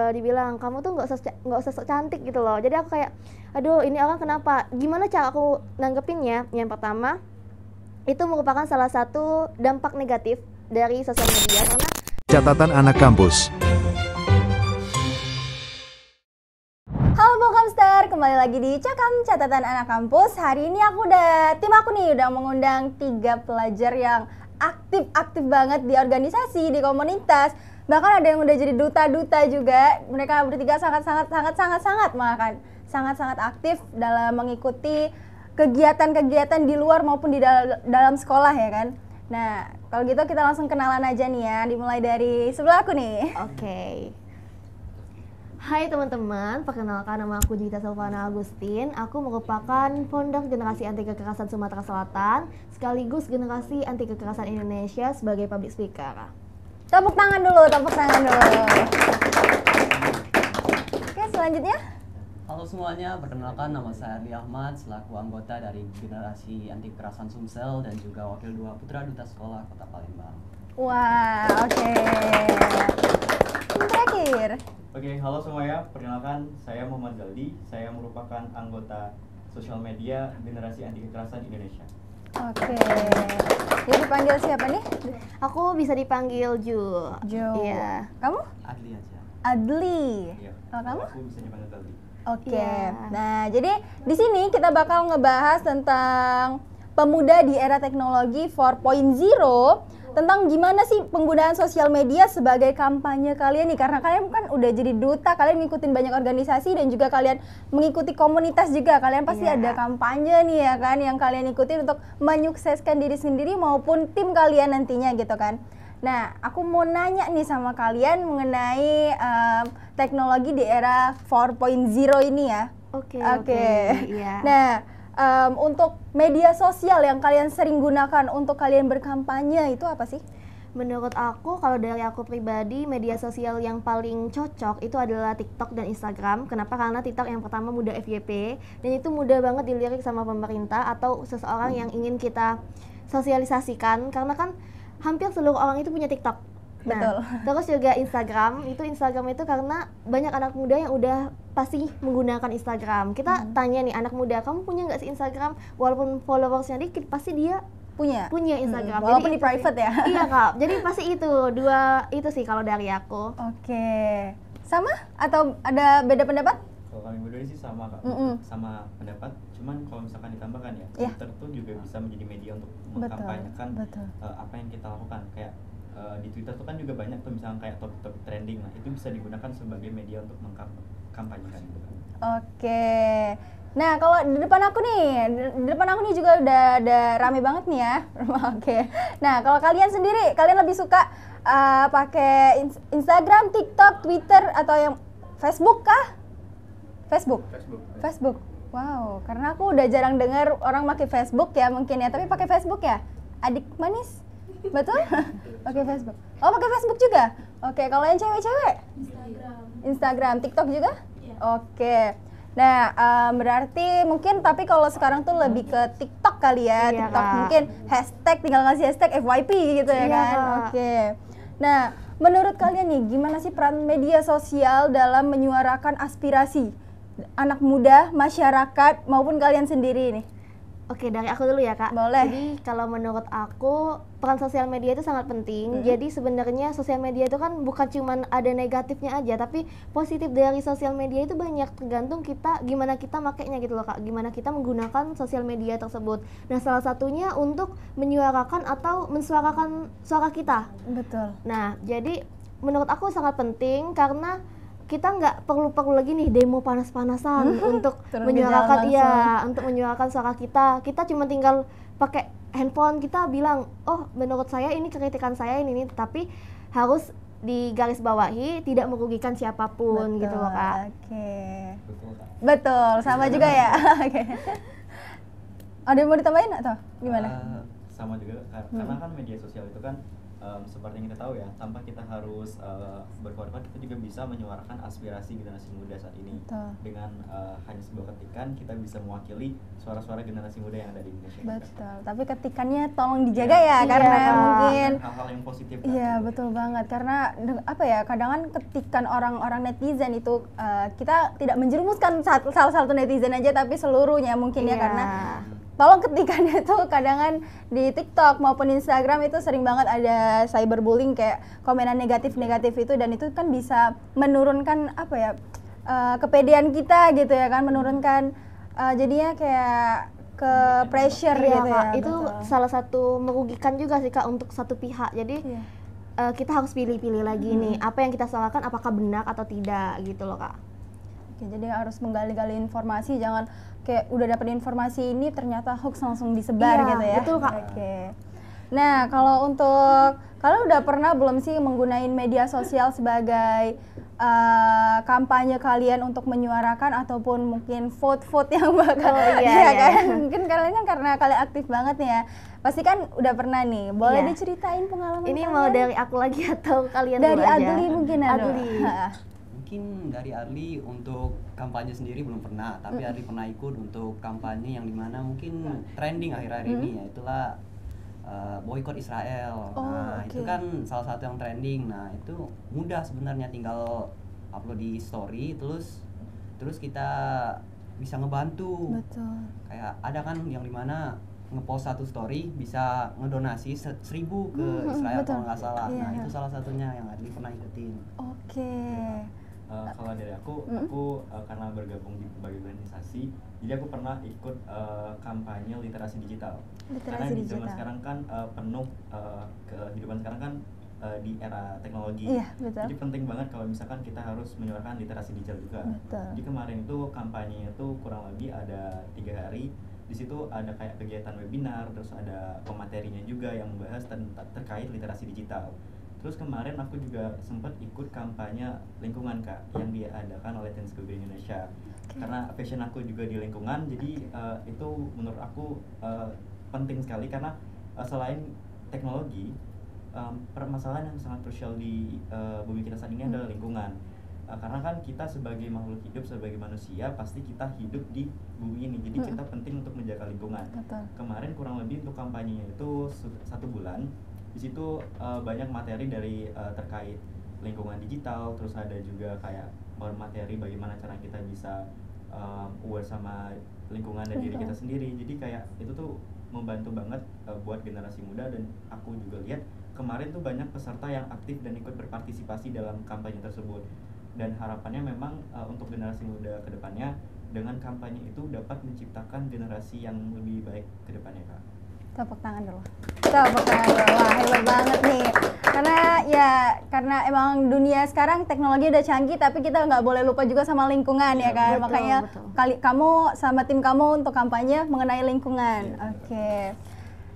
dibilang kamu tuh nggak usah sok cantik gitu loh. Jadi aku kayak, aduh ini orang kenapa? Gimana cara aku nanggepinnya? Yang pertama, itu merupakan salah satu dampak negatif dari sosial media karena Catatan anak kampus. Halo Bokamster, kembali lagi di Cakam Catatan Anak Kampus. Hari ini tim aku nih udah mengundang 3 pelajar yang aktif banget di organisasi, di komunitas. Bahkan ada yang udah jadi duta-duta juga. Mereka bertiga sangat aktif dalam mengikuti kegiatan-kegiatan di luar maupun di dalam sekolah ya kan. Nah, kalau gitu kita langsung kenalan aja nih ya, dimulai dari sebelah aku nih. Oke. Hai teman-teman, perkenalkan nama aku Gita Selvana Agustin. Aku merupakan founder Generasi Anti Kekerasan Sumatera Selatan, sekaligus Generasi Anti Kekerasan Indonesia sebagai public speaker. Tepuk tangan dulu. Oke, selanjutnya. Halo semuanya, perkenalkan nama saya Ardi Ahmad selaku anggota dari Generasi Anti Kekerasan Sumsel dan juga Wakil 2 Putra Duta Sekolah Kota Palembang. Wah, oke. Terakhir. Oke, halo semuanya. Perkenalkan, saya Muhammad Zaldi. Saya merupakan anggota sosial media Generasi Anti Kekerasan Indonesia. Oke. Jadi dipanggil siapa nih? Aku bisa dipanggil Ju. Iya. Kamu? Adli aja. Adli. Iya. Kalau kamu? Aku bisa dipanggil Zaldi. Oke. Iya. Nah, jadi di sini kita bakal ngebahas tentang pemuda di era teknologi 4.0, tentang gimana sih penggunaan sosial media sebagai kampanye kalian nih, karena kalian kan udah jadi duta, kalian ngikutin banyak organisasi dan juga kalian mengikuti komunitas juga, kalian pasti ada kampanye nih ya kan yang kalian ikutin untuk menyukseskan diri sendiri maupun tim kalian nantinya gitu kan. Nah, aku mau nanya nih sama kalian mengenai teknologi di era 4.0 ini ya. Oke. Iya. Nah, untuk media sosial yang kalian sering gunakan untuk kalian berkampanye itu apa sih? Menurut aku, kalau dari aku pribadi, media sosial yang paling cocok itu adalah TikTok dan Instagram. Kenapa? Karena TikTok yang pertama mudah FYP, dan itu mudah banget dilirik sama pemerintah atau seseorang yang ingin kita sosialisasikan. Karena kan hampir seluruh orang itu punya TikTok. Nah, Betul. terus juga Instagram itu karena banyak anak muda yang udah pasti menggunakan Instagram. Kita tanya nih anak muda, kamu punya nggak sih Instagram? Walaupun followersnya dikit, pasti dia punya Instagram. Walaupun Jadi di private ya. Iya kak, jadi pasti itu sih kalau dari aku. Oke. Sama atau ada beda pendapat? Kalau kami berdua sih sama Kak, sama pendapat. Cuman kalau misalkan ditambahkan ya, Iya. Twitter tuh juga bisa menjadi media untuk Betul, mengkampanyekan betul. apa yang kita lakukan. Kayak di Twitter tuh kan juga banyak tuh misalkan kayak topik-topik trending. Nah, itu bisa digunakan sebagai media untuk mengkampanyekan gitu kan. Oke. Nah, kalau di depan aku nih juga udah rame banget nih ya. Oke. Nah, kalau kalian sendiri, kalian lebih suka pakai Instagram, TikTok, Twitter atau yang Facebook kah? Facebook. Wow, karena aku udah jarang dengar orang pakai Facebook ya mungkin ya, tapi pakai Facebook ya? Adik manis? Betul? Pakai Facebook. Oh, pakai Facebook juga? Oke, kalau yang cewek-cewek? Instagram, TikTok juga? Oke. Nah, berarti mungkin tapi kalau sekarang tuh lebih ke TikTok kali ya. Iya, TikTok Kak. mungkin tinggal ngasih hashtag FYP gitu ya Iya, kan. Kak. Oke. Nah, menurut kalian nih gimana sih peran media sosial dalam menyuarakan aspirasi anak muda, masyarakat maupun kalian sendiri nih? Oke, dari aku dulu ya kak. Boleh. Jadi kalau menurut aku peran sosial media itu sangat penting. Jadi sebenarnya sosial media itu kan bukan cuma ada negatifnya aja, tapi positif dari sosial media itu banyak. Tergantung kita gimana kita makainya gitu loh kak. Gimana kita menggunakan sosial media tersebut. Nah, salah satunya untuk menyuarakan atau mensuarakan suara kita. Betul. Nah, jadi menurut aku sangat penting karena kita nggak perlu lagi nih demo panas-panasan untuk Turun ke menyuarakan jalan untuk menyuarakan suara kita. Kita cuma tinggal pakai handphone kita bilang, oh menurut saya ini kritikan saya ini, tapi harus digarisbawahi tidak merugikan siapapun. Betul. Gitu loh kak. Oke. Betul Kak. Betul, sama juga ya. Oke. Ada yang mau ditambahin atau gimana? Sama juga Kak, karena kan media sosial itu kan seperti yang kita tahu ya, tanpa kita harus berkorban, kita juga bisa menyuarakan aspirasi generasi muda saat ini. Betul. Dengan hanya sebuah ketikan, kita bisa mewakili suara-suara generasi muda yang ada di Indonesia. Betul. Tapi ketikannya tolong dijaga ya, Iya, karena Kak. mungkin hal-hal yang positif kan, iya gitu. betul banget, karena apa ya, kadang kan ketikan orang-orang netizen itu kita tidak menjerumuskan salah satu netizen aja, tapi seluruhnya mungkin ya, Iya. karena tolong ketikannya tuh kadang kan di TikTok maupun Instagram itu sering banget ada cyberbullying, kayak komenan negatif-negatif itu, dan itu kan bisa menurunkan apa ya, kepedean kita gitu ya kan, menurunkan jadinya kayak ke pressure Iya, gitu Kak. ya. Itu betul. salah satu merugikan juga sih Kak untuk satu pihak. Jadi Iya. kita harus pilih-pilih lagi nih, apa yang kita salahkan apakah benar atau tidak gitu loh Kak. Oke, jadi harus menggali-gali informasi, jangan kayak udah dapet informasi ini ternyata hoax langsung disebar Iya, gitu ya. betul, Kak. Oke. Nah, kalau untuk kalian udah pernah belum sih menggunain media sosial sebagai kampanye kalian untuk menyuarakan ataupun mungkin vote-vote yang bakal Oh, iya, iya iya. kan? Mungkin kalian kan karena kalian aktif banget nih ya. Pasti kan udah pernah nih. Boleh Iya. diceritain pengalaman Ini kalian? mau dari aku lagi atau kalian dari dulu aja? Adli mungkin ada. Adli. Mungkin dari Arli untuk kampanye sendiri belum pernah, tapi Arli pernah ikut untuk kampanye yang dimana mungkin trending akhir-akhir ini, yaitulah boykot Israel. Oh, Nah, oke. itu kan salah satu yang trending. Nah, itu mudah sebenarnya, tinggal upload di story, terus kita bisa ngebantu. Betul. Kayak ada kan yang dimana ngepost satu story bisa ngedonasi 1.000 ke Israel betul. kalau nggak salah. Iya, Nah, iya. itu salah satunya yang Adli pernah ikutin. Oke. Kalau dari aku karena bergabung di berbagai organisasi, jadi aku pernah ikut kampanye literasi digital. Karena Literasi di zaman digital. sekarang kan penuh kehidupan sekarang kan di era teknologi. Iya, betul. Jadi penting banget kalau misalkan kita harus menyuarakan literasi digital juga. Betul. Jadi kemarin itu kampanye itu kurang lebih ada 3 hari. Di situ ada kayak kegiatan webinar, terus ada pematerinya juga yang membahas terkait literasi digital. Terus kemarin aku juga sempat ikut kampanye lingkungan Kak, yang diadakan oleh Teens Go Green Indonesia. Karena passion aku juga di lingkungan, jadi itu menurut aku penting sekali, karena selain teknologi, permasalahan yang sangat krusial di bumi kita saat ini adalah lingkungan. Karena kan kita sebagai makhluk hidup, sebagai manusia, pasti kita hidup di bumi ini, jadi kita penting untuk menjaga lingkungan. Betul. Kemarin kurang lebih untuk kampanyenya itu 1 bulan. Di situ banyak materi dari terkait lingkungan digital, terus ada juga kayak materi bagaimana cara kita bisa aware sama lingkungan dan diri kita sendiri. Jadi kayak itu tuh membantu banget buat generasi muda, dan aku juga lihat kemarin tuh banyak peserta yang aktif dan ikut berpartisipasi dalam kampanye tersebut. Dan harapannya memang untuk generasi muda ke depannya, dengan kampanye itu dapat menciptakan generasi yang lebih baik ke depannya Kak. Tepuk tangan dulu. Tepuk tangan dulu. Wah, hebat banget nih. Karena emang dunia sekarang teknologi udah canggih, tapi kita nggak boleh lupa juga sama lingkungan ya kan. betul, Makanya betul. kamu sama tim kamu untuk kampanye mengenai lingkungan. Iya, Oke.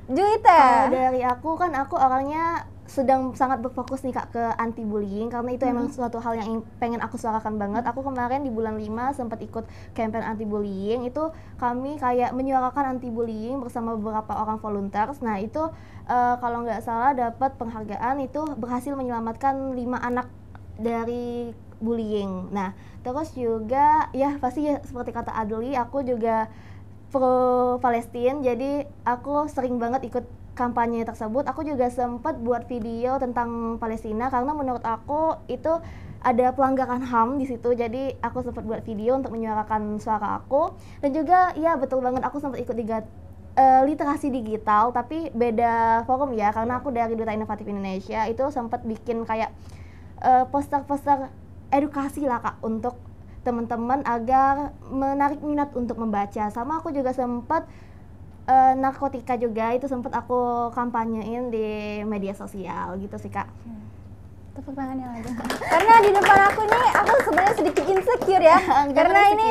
Kalau Juwita. dari aku kan aku orangnya sedang sangat berfokus nih Kak ke anti bullying, karena itu emang suatu hal yang pengen aku suarakan banget. Aku kemarin di bulan 5 sempat ikut campaign anti bullying. Itu kami kayak menyuarakan anti bullying bersama beberapa orang volunteers. Nah, itu kalau nggak salah dapat penghargaan, itu berhasil menyelamatkan 5 anak dari bullying. Nah, terus juga ya pasti ya seperti kata Adli, aku juga pro Palestina, jadi aku sering banget ikut kampanye tersebut. Aku juga sempat buat video tentang Palestina karena menurut aku itu ada pelanggaran HAM di situ. Jadi aku sempat buat video untuk menyuarakan suara aku, dan juga ya betul banget aku sempat ikut literasi digital, tapi beda forum ya, karena aku dari Duta Inovatif Indonesia itu sempat bikin kayak poster-poster edukasi lah Kak untuk teman-teman agar menarik minat untuk membaca. Sama aku juga sempat narkotika juga, itu sempat aku kampanyein di media sosial gitu sih Kak. Tepuk tangannya lagi. Karena di depan aku nih, aku sebenarnya sedikit insecure ya. Karena ini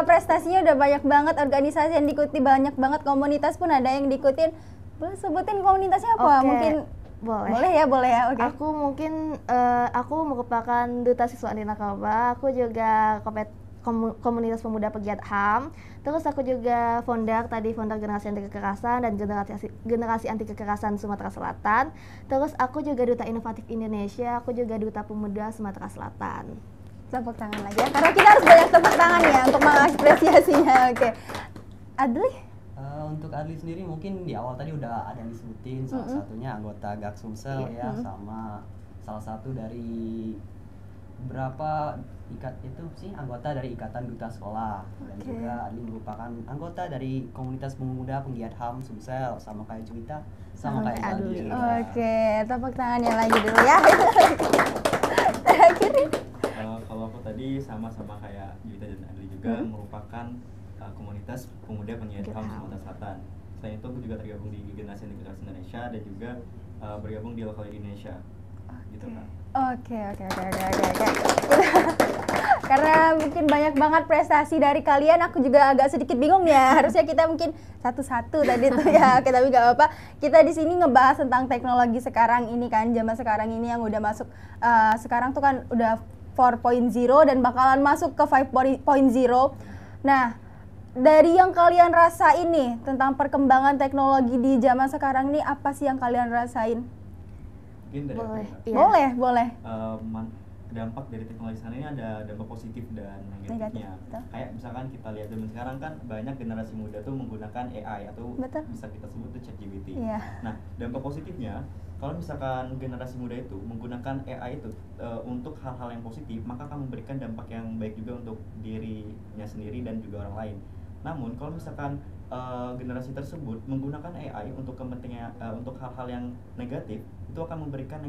prestasinya udah banyak banget, organisasi yang diikuti banyak banget, komunitas pun ada yang diikutin. Boleh sebutin komunitasnya apa? Oke, Mungkin boleh. boleh ya. Oke. Aku mungkin aku merupakan duta siswa anti narkoba. Aku juga komunitas pemuda pegiat HAM. Terus aku juga founder generasi anti kekerasan dan generasi anti kekerasan Sumatera Selatan. Terus aku juga duta inovatif Indonesia, aku juga duta pemuda Sumatera Selatan. Tepuk tangan lagi ya, karena kita harus banyak tepuk tangan ya untuk mengapresiasinya. Oke. Adli? Untuk Adli sendiri mungkin di awal tadi udah ada yang disebutin, salah satunya anggota GAK Sumsel ya, sama salah satu dari berapa anggota dari Ikatan Duta Sekolah, dan juga Adli merupakan anggota dari komunitas pemuda penggiat HAM Sumsel, sama kayak Juwita, sama kayak Adli. Oke, tepuk tangannya lagi dulu ya. Terakhir nih. Kalau aku tadi sama-sama kayak Juwita dan Adli juga merupakan komunitas pemuda penggiat HAM Sumatera Selatan. Selain itu aku juga tergabung di Generasi Anti Kekerasan Indonesia dan juga bergabung di Lokal Indonesia. Gitu kan. Oke. Karena mungkin banyak banget prestasi dari kalian, aku juga agak sedikit bingung ya. Harusnya kita mungkin satu-satu tadi tuh ya. Oke, tapi nggak apa-apa. Kita di sini ngebahas tentang teknologi sekarang ini kan, zaman sekarang ini yang udah masuk. Sekarang tuh kan udah 4.0 dan bakalan masuk ke 5.0. Nah, dari yang kalian rasain nih tentang perkembangan teknologi di zaman sekarang ini, apa sih yang kalian rasain? Mungkin dari Boleh. aku, Iya. Boleh. Dampak dari teknologi sekarang ini ada dampak positif dan negatifnya. Betul. Kayak misalkan kita lihat zaman sekarang kan banyak generasi muda tuh menggunakan AI atau Betul. bisa kita sebut tuh ChatGPT. Iya. Nah, dampak positifnya kalau misalkan generasi muda itu menggunakan AI itu untuk hal-hal yang positif, maka akan memberikan dampak yang baik juga untuk dirinya sendiri dan juga orang lain. Namun kalau misalkan generasi tersebut menggunakan AI untuk kepentingan untuk hal-hal yang negatif, itu akan memberikan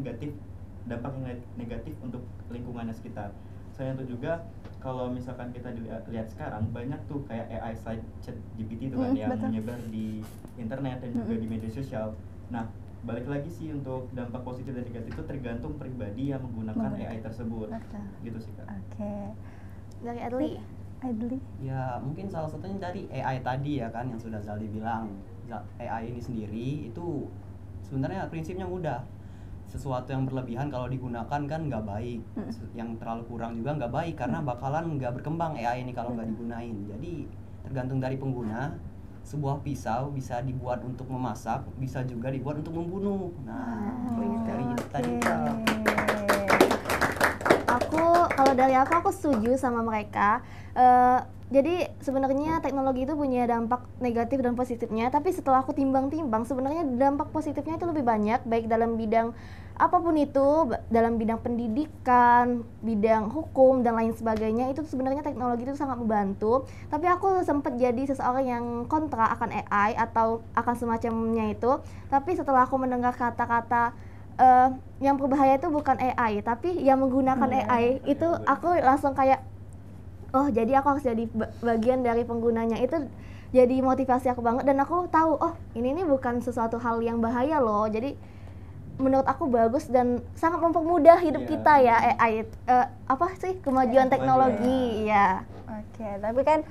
dampak yang negatif untuk lingkungannya sekitar. Selain itu juga kalau misalkan kita lihat sekarang banyak tuh kayak AI site ChatGPT itu kan yang betul. menyebar di internet dan juga di media sosial. Nah, balik lagi sih untuk dampak positif dan negatif itu tergantung pribadi yang menggunakan AI tersebut. Betul. Gitu sih Kak. Oke. Dari Adli. Ya mungkin salah satunya dari AI tadi ya kan, yang sudah Zaldi bilang. AI ini sendiri itu sebenarnya prinsipnya mudah. Sesuatu yang berlebihan kalau digunakan kan nggak baik, yang terlalu kurang juga nggak baik, karena bakalan nggak berkembang AI ini kalau nggak digunain. Jadi tergantung dari pengguna. Sebuah pisau bisa dibuat untuk memasak, bisa juga dibuat untuk membunuh. Nah, dari itu tadi Kak. Kalau dari aku setuju sama mereka. Jadi sebenarnya teknologi itu punya dampak negatif dan positifnya, tapi setelah aku timbang-timbang sebenarnya dampak positifnya itu lebih banyak, baik dalam bidang apapun itu, dalam bidang pendidikan, bidang hukum dan lain sebagainya. Itu sebenarnya teknologi itu sangat membantu. Tapi aku sempat jadi seseorang yang kontra akan AI atau akan semacamnya itu. Tapi setelah aku mendengar kata-kata yang berbahaya itu bukan AI, tapi yang menggunakan AI, itu aku langsung kayak, oh jadi aku harus jadi bagian dari penggunanya. Itu jadi motivasi aku banget, dan aku tahu, oh ini bukan sesuatu hal yang bahaya loh. Jadi menurut aku bagus dan sangat mempermudah hidup kita ya, AI. Kemajuan teknologi ya. Oke, tapi kan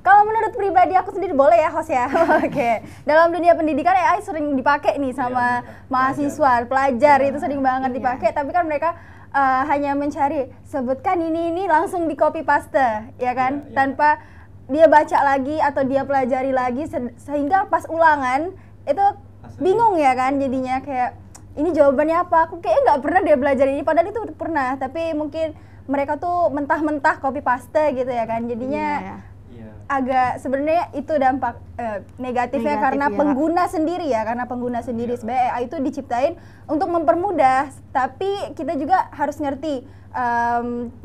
kalau menurut pribadi aku sendiri, boleh ya host ya. Oke. Dalam dunia pendidikan AI sering dipakai nih sama mahasiswa, pelajar itu sering banget dipakai, tapi kan mereka hanya mencari sebutkan ini langsung di copy paste ya kan, tanpa dia baca lagi atau dia pelajari lagi, sehingga pas ulangan itu bingung ya kan, jadinya kayak ini jawabannya apa, aku kayaknya nggak pernah dia belajar ini, padahal itu pernah, tapi mungkin mereka tuh mentah-mentah copy paste gitu ya kan, jadinya agak sebenarnya itu dampak negatifnya karena pengguna sendiri ya, sebenarnya AI itu diciptain untuk mempermudah, tapi kita juga harus ngerti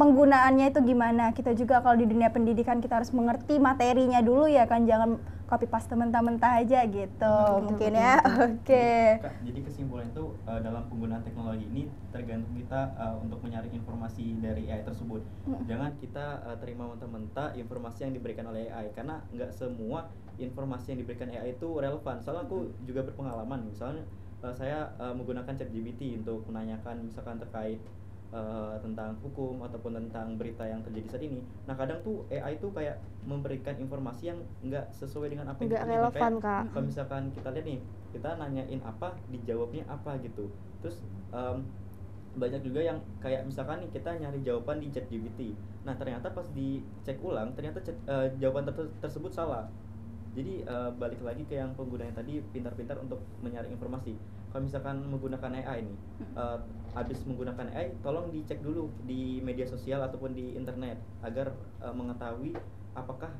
penggunaannya itu gimana. Kita juga kalau di dunia pendidikan kita harus mengerti materinya dulu ya kan, jangan copy paste mentah-mentah aja gitu. Mungkin ya. Oke. Jadi kesimpulan itu dalam penggunaan teknologi ini tergantung kita untuk menyaring informasi dari AI tersebut. Jangan kita terima mentah-mentah informasi yang diberikan oleh AI, karena nggak semua informasi yang diberikan AI itu relevan. Soalnya aku juga berpengalaman, misalnya saya menggunakan ChatGPT untuk menanyakan misalkan terkait tentang hukum ataupun tentang berita yang terjadi saat ini. Nah kadang tuh AI tuh kayak memberikan informasi yang nggak sesuai dengan apa yang nggak relevan Kak. Kalau misalkan kita lihat nih, kita nanyain apa, dijawabnya apa gitu. Terus banyak juga yang kayak misalkan nih kita nyari jawaban di ChatGPT. Nah, ternyata pas dicek ulang ternyata jawaban tersebut salah. Jadi balik lagi ke yang penggunanya tadi pintar-pintar untuk menyaring informasi. Kalau misalkan menggunakan AI nih, habis menggunakan AI, tolong dicek dulu di media sosial ataupun di internet agar mengetahui apakah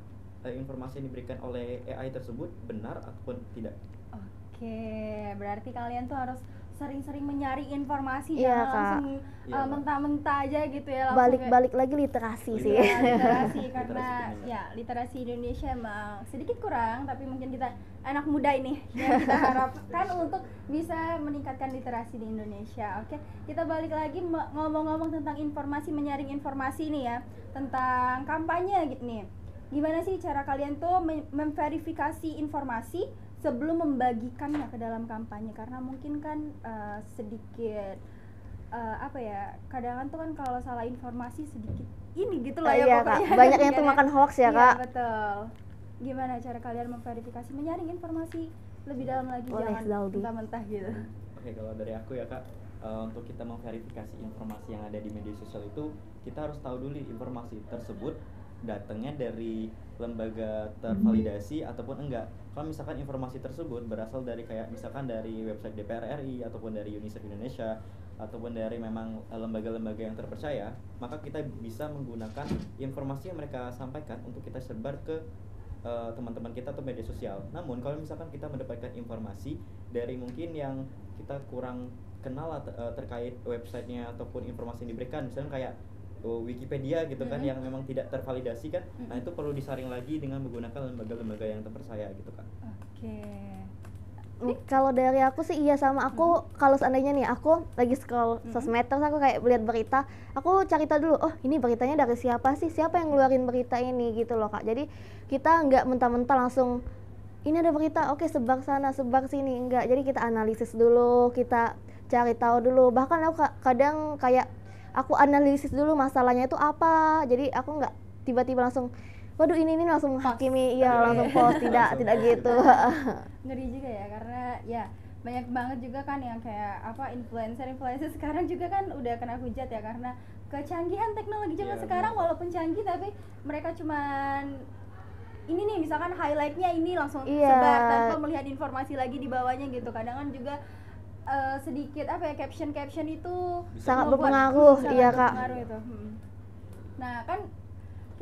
informasi yang diberikan oleh AI tersebut benar ataupun tidak. Oke, berarti kalian tuh harus sering-sering menyaring informasi, Iya, jangan Kak. langsung Iya, Kak. mentah-mentah aja gitu ya, langsung kayak- Balik lagi literasi sih. Iya, literasi karena Literasi penting. ya literasi Indonesia emang sedikit kurang, tapi mungkin kita anak muda ini yang kita harapkan untuk bisa meningkatkan literasi di Indonesia. Oke, kita balik lagi ngomong-ngomong tentang informasi, menyaring informasi nih ya, tentang kampanye gitu nih. Gimana sih cara kalian tuh memverifikasi informasi sebelum membagikannya ke dalam kampanye? Karena mungkin kan sedikit apa ya, kadang tuh kan kalau salah informasi sedikit ini gitu lah ya Iya, Kak. pokoknya. Banyak yang tuh Kan makan hoax ya, Iya, Kak. betul. Gimana cara kalian memverifikasi, menyaring informasi lebih dalam lagi, Boleh, jangan Zaldi. mentah-mentah gitu. Oke, kalau dari aku ya Kak, untuk kita memverifikasi informasi yang ada di media sosial itu, kita harus tahu dulu informasi tersebut datangnya dari lembaga tervalidasi ataupun enggak. Kalau misalkan informasi tersebut berasal dari kayak misalkan dari website DPR RI ataupun dari UNICEF Indonesia ataupun dari memang lembaga-lembaga yang terpercaya, maka kita bisa menggunakan informasi yang mereka sampaikan untuk kita sebar ke teman-teman kita atau media sosial. Namun kalau misalkan kita mendapatkan informasi dari mungkin yang kita kurang kenal terkait websitenya ataupun informasi yang diberikan, misalnya kayak Wikipedia gitu kan, yang memang tidak tervalidasi kan, nah itu perlu disaring lagi dengan menggunakan lembaga-lembaga yang terpercaya gitu kan. Oke. Kalau dari aku sih iya sama aku. Kalau seandainya nih aku lagi scroll sosmed terus aku kayak lihat berita, aku cari tahu dulu, oh ini beritanya dari siapa sih, siapa yang ngeluarin berita ini gitu loh Kak. Jadi kita nggak mentah-mentah langsung ini ada berita, oke sebar sana sebar sini, enggak. Jadi kita analisis dulu, kita cari tahu dulu. Bahkan aku kadang kayak aku analisis dulu masalahnya itu apa. Jadi aku nggak tiba-tiba langsung waduh ini langsung menghakimi, iya langsung post, tidak gitu. Ngeri juga ya, karena ya banyak banget juga kan yang kayak apa influencer sekarang juga kan udah kena hujat ya, karena kecanggihan teknologi zaman Iya, sekarang benar. walaupun canggih tapi mereka cuman ini nih misalkan highlightnya ini langsung Iya. sebar tanpa melihat informasi lagi di bawahnya gitu. Kadang kan juga sedikit apa ya, caption itu Sangat membuat- berpengaruh, sangat iya, Kak. berpengaruh itu. Nah kan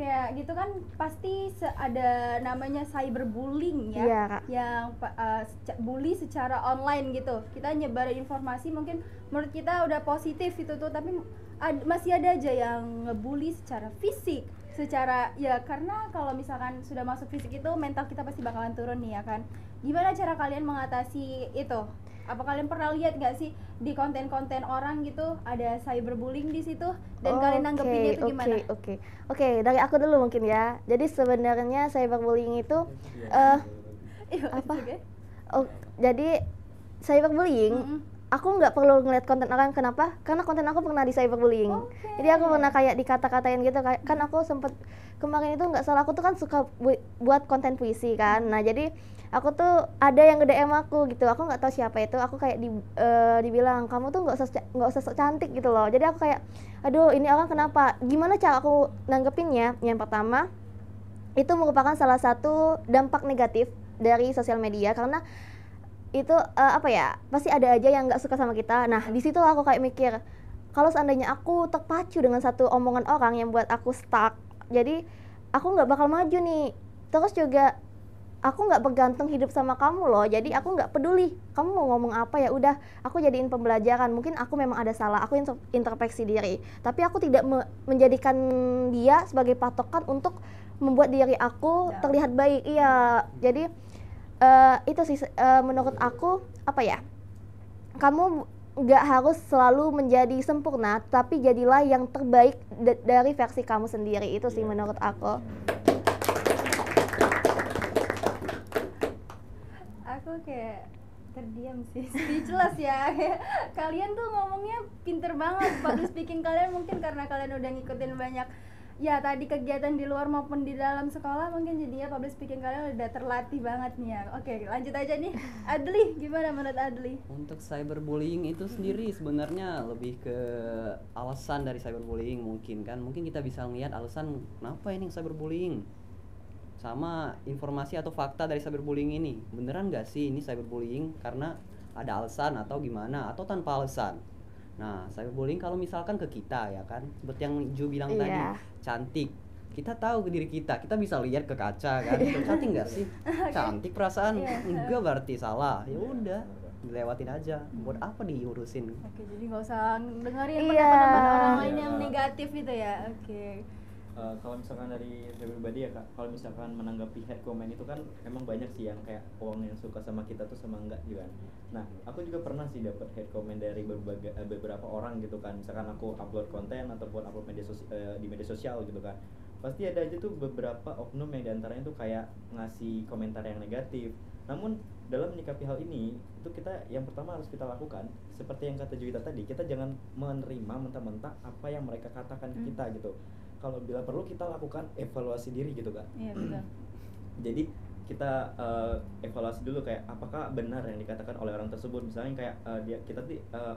kayak gitu kan pasti ada namanya cyberbullying ya, Iya, Kak. yang bully secara online gitu. Kita nyebarin informasi mungkin menurut kita udah positif itu tuh, tapi masih ada aja yang ngebully secara fisik, secara ya, karena kalau misalkan sudah masuk fisik itu mental kita pasti bakalan turun nih ya kan. Gimana cara kalian mengatasi itu? Apa kalian pernah lihat nggak sih di konten-konten orang gitu ada cyberbullying di situ, dan kalian nanggepinnya itu gimana? Oke, dari aku dulu mungkin ya. Jadi sebenarnya cyberbullying itu Iya, apa? juga. Jadi cyberbullying aku nggak perlu ngeliat konten orang. Kenapa? Karena konten aku pernah di cyberbullying. Oke. Jadi aku pernah kayak dikata-katain gitu. Kan aku sempet kemarin itu nggak salah, aku tuh kan suka buat konten puisi kan. Nah jadi aku tuh ada yang nge-DM aku gitu. Aku nggak tahu siapa itu. Aku kayak dibilang kamu tuh nggak usah sok cantik gitu loh. Jadi aku kayak aduh ini orang kenapa? Gimana cara aku nanggepinnya? Yang pertama itu merupakan salah satu dampak negatif dari sosial media, karena itu apa ya, pasti ada aja yang nggak suka sama kita. Nah di situ aku kayak mikir, kalau seandainya aku terpacu dengan satu omongan orang yang buat aku stuck, jadi aku nggak bakal maju nih. Terus juga aku nggak bergantung hidup sama kamu loh, jadi aku nggak peduli kamu mau ngomong apa, ya udah aku jadiin pembelajaran. Mungkin aku memang ada salah, aku introspeksi diri, tapi aku tidak menjadikan dia sebagai patokan untuk membuat diri aku terlihat baik. Iya, jadi itu sih menurut aku apa ya, kamu nggak harus selalu menjadi sempurna, tapi jadilah yang terbaik dari versi kamu sendiri. Itu sih menurut aku. Aku kayak terdiam sih, speechless ya. Kalian tuh ngomongnya pinter banget, public speaking kalian mungkin karena kalian udah ngikutin banyak ya tadi kegiatan di luar maupun di dalam sekolah mungkin jadinya public speaking kalian udah terlatih banget nih ya. Oke, lanjut aja nih. Adli, gimana menurut Adli? Untuk cyberbullying itu sendiri sebenarnya lebih ke alasan dari cyberbullying mungkin kan. Mungkin kita bisa lihat alasan kenapa ini cyberbullying. Sama informasi atau fakta dari cyberbullying ini. Beneran nggak sih ini cyberbullying karena ada alasan atau gimana atau tanpa alasan. Nah, cyberbullying kalau misalkan ke kita ya kan, seperti yang Ju bilang tadi, cantik. Kita tahu ke diri kita bisa lihat ke kaca kan, cantik nggak sih? Cantik perasaan, enggak berarti salah. Ya udah, dilewatin aja. Buat apa diurusin? Oke, jadi nggak usah dengerin pendapat orang lain yang negatif gitu ya. Oke. Kalau misalkan dari saya pribadi ya Kak, kalau misalkan menanggapi hate comment itu kan emang banyak sih yang kayak orang yang suka sama kita tuh sama enggak gitu kan. Nah, aku juga pernah sih dapat hate comment dari beberapa orang gitu kan. Misalkan aku upload konten ataupun upload di media sosial gitu kan. Pasti ada aja tuh beberapa oknum yang diantaranya tuh kayak ngasih komentar yang negatif. Namun dalam menyikapi hal ini, itu kita yang pertama harus kita lakukan seperti yang kata Juwita tadi, kita jangan menerima mentah-mentah apa yang mereka katakan ke kita gitu. Kalau bila perlu kita lakukan evaluasi diri gitu kan. Iya betul. Jadi kita evaluasi dulu kayak apakah benar yang dikatakan oleh orang tersebut. Misalnya kayak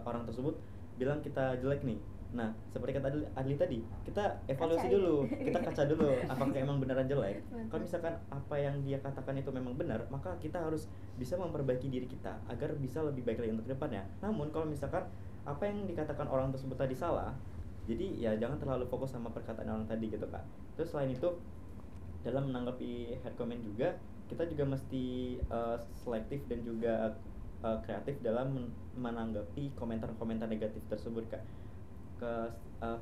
orang tersebut bilang kita jelek nih. Nah, seperti kata Adli tadi, kita evaluasi dulu, kita kaca dulu apakah emang beneran jelek. Kalau misalkan apa yang dia katakan itu memang benar, maka kita harus bisa memperbaiki diri kita agar bisa lebih baik lagi untuk kedepannya. Namun kalau misalkan apa yang dikatakan orang tersebut tadi salah, jadi ya jangan terlalu fokus sama perkataan orang tadi gitu Kak. Terus selain itu dalam menanggapi hate comment juga kita juga mesti selektif dan juga kreatif dalam menanggapi komentar-komentar negatif tersebut Kak.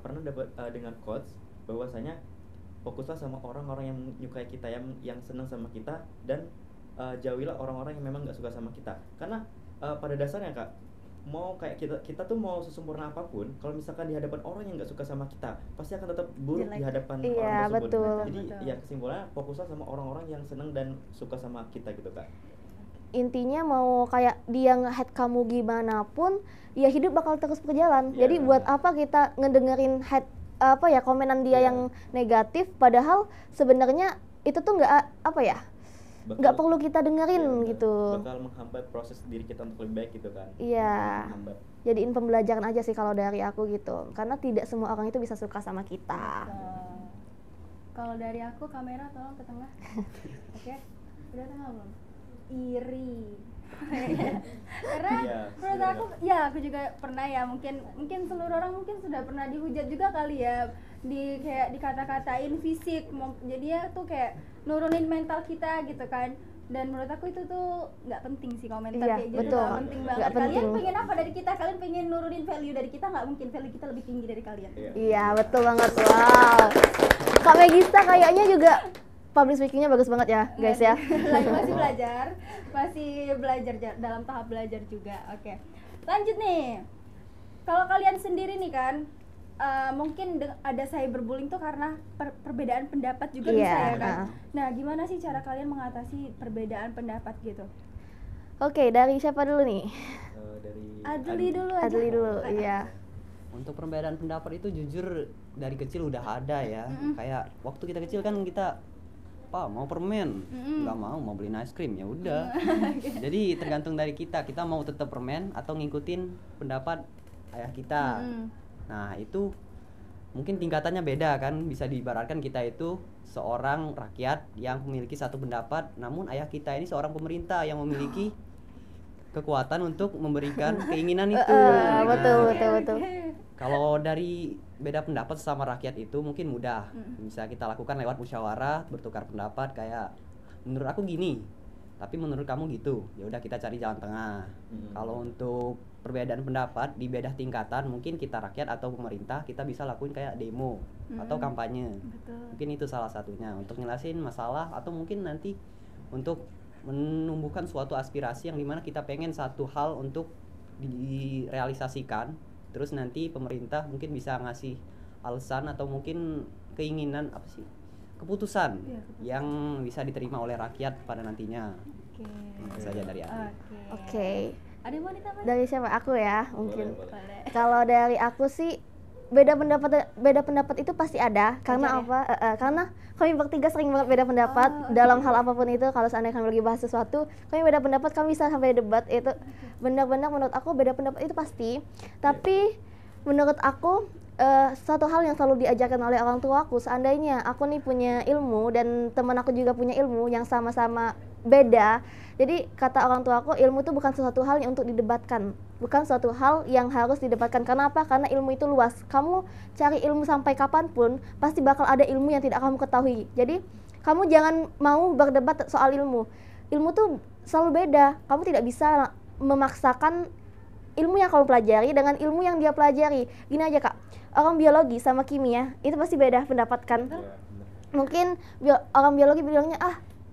Pernah dapat dengar quotes bahwasanya fokuslah sama orang-orang yang menyukai kita, yang senang sama kita, dan jauhilah orang-orang yang memang nggak suka sama kita. Karena pada dasarnya Kak, mau kayak kita tuh mau sesempurna apapun, kalau misalkan di hadapan orang yang nggak suka sama kita, pasti akan tetap buruk di hadapan orang tersebut. Betul. Jadi ya kesimpulannya fokuslah sama orang-orang yang senang dan suka sama kita gitu Kak. Intinya mau kayak dia nge-hate kamu gimana pun, ya hidup bakal terus berjalan. Jadi buat apa kita ngedengerin hate komenan dia yang negatif, padahal sebenarnya itu tuh nggak perlu kita dengerin gitu. Bakal menghambat proses diri kita untuk lebih baik gitu kan. Iya. Jadiin pembelajaran aja sih kalau dari aku gitu. Karena tidak semua orang itu bisa suka sama kita. Kalau dari aku, kamera tolong ke tengah. Oke. Udah tengah belum? Iri. Karena menurut aku, ya aku juga pernah ya, mungkin seluruh orang mungkin sudah pernah dihujat juga kali ya, kayak dikata-katain fisik, jadinya tuh kayak nurunin mental kita gitu kan. Dan menurut aku itu tuh nggak penting sih komentar kayak gitu, nggak penting banget. Kalian pengen apa dari kita? Kalian pengen nurunin value dari kita, nggak mungkin value kita lebih tinggi dari kalian. Iya betul banget. Wow, Kak Megista kayaknya juga public speakingnya bagus banget ya guys ya. masih belajar dalam tahap belajar juga. Oke, lanjut nih. Kalau kalian sendiri nih kan, mungkin ada cyberbullying tuh karena perbedaan pendapat juga bisa ya kan. Nah, gimana sih cara kalian mengatasi perbedaan pendapat gitu? Oke, dari siapa dulu nih? Dari Adli dulu aja. Adli dulu, iya. Untuk perbedaan pendapat itu jujur dari kecil udah ada ya. Kayak waktu kita kecil kan kita mau permen, nggak mau beliin es krim, ya udah. Jadi tergantung dari kita mau tetap permen atau ngikutin pendapat ayah kita. Nah itu mungkin tingkatannya beda kan, bisa diibaratkan kita itu seorang rakyat yang memiliki satu pendapat, namun ayah kita ini seorang pemerintah yang memiliki kekuatan untuk memberikan keinginan itu. Betul. Kalau dari beda pendapat sama rakyat itu mungkin mudah, bisa kita lakukan lewat musyawarah, bertukar pendapat kayak menurut aku gini, tapi menurut kamu gitu. Ya udah kita cari jalan tengah. Kalau untuk perbedaan pendapat di beda tingkatan, mungkin kita rakyat atau pemerintah kita bisa lakuin kayak demo atau kampanye. Mungkin itu salah satunya untuk ngelasin masalah atau mungkin nanti untuk menumbuhkan suatu aspirasi yang dimana kita pengen satu hal untuk direalisasikan. Terus nanti pemerintah mungkin bisa ngasih alasan atau mungkin keinginan keputusan yang bisa diterima oleh rakyat pada nantinya. Itu saja dari aku. Oke. Ada yang mau ditambah? Dari siapa? Aku ya mungkin. Boleh. Kalau dari aku sih beda pendapat itu pasti ada karena Wajar ya? apa? Karena kami bertiga sering banget beda pendapat dalam hal apapun itu. Kalau seandainya kami lagi bahas sesuatu, kami beda pendapat, kami bisa sampai debat. Itu benar-benar menurut aku beda pendapat itu pasti. Tapi menurut aku satu hal yang selalu diajarkan oleh orang tua aku, seandainya aku nih punya ilmu dan teman aku juga punya ilmu yang sama-sama beda, jadi kata orang tua aku, ilmu itu bukan sesuatu hal yang untuk didebatkan, bukan suatu hal yang harus didebatkan. Kenapa? Karena ilmu itu luas. Kamu cari ilmu sampai kapanpun pasti bakal ada ilmu yang tidak kamu ketahui. Jadi kamu jangan mau berdebat soal ilmu. Ilmu tuh selalu beda. Kamu tidak bisa memaksakan ilmu yang kamu pelajari dengan ilmu yang dia pelajari. Gini aja kak, orang biologi sama kimia itu pasti beda pendapat kan. Mungkin orang biologi bilangnya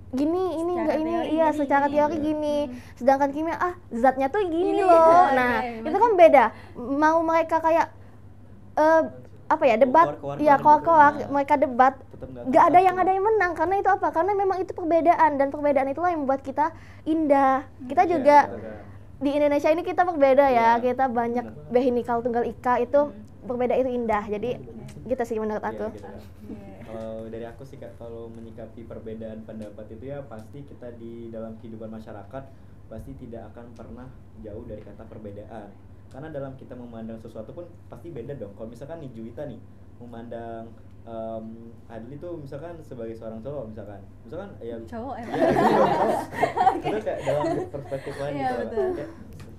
gini, ini Secara enggak ini, teori iya gini, secara gini. teori gini. Sedangkan kimia zatnya tuh gini Ini, loh. oke, Nah itu kan beda. Mau mereka kayak apa ya, debat, Koar-koar ya gitu. koar-koar, Nah, mereka debat, tetap nggak ada satu. yang menang. Karena itu apa? Karena memang itu perbedaan, dan perbedaan itulah yang membuat kita indah. Kita Iya, juga betul. di Indonesia ini kita berbeda ya, Iya, kita banyak benar. Bhinneka Tunggal Ika, itu berbeda itu indah. Jadi gitu sih menurut Iya, aku. gitu, Kak. Kalau dari aku sih kak, kalau menyikapi perbedaan pendapat itu ya pasti kita di dalam kehidupan masyarakat pasti tidak akan pernah jauh dari kata perbedaan. Karena dalam kita memandang sesuatu pun pasti beda dong. Kalau misalkan nih Juwita nih memandang Adli tuh misalkan sebagai seorang cowok misalkan ya Cowok ya, emang. itu kayak dalam perspektif lain Iya, gitu loh. betul. Kayak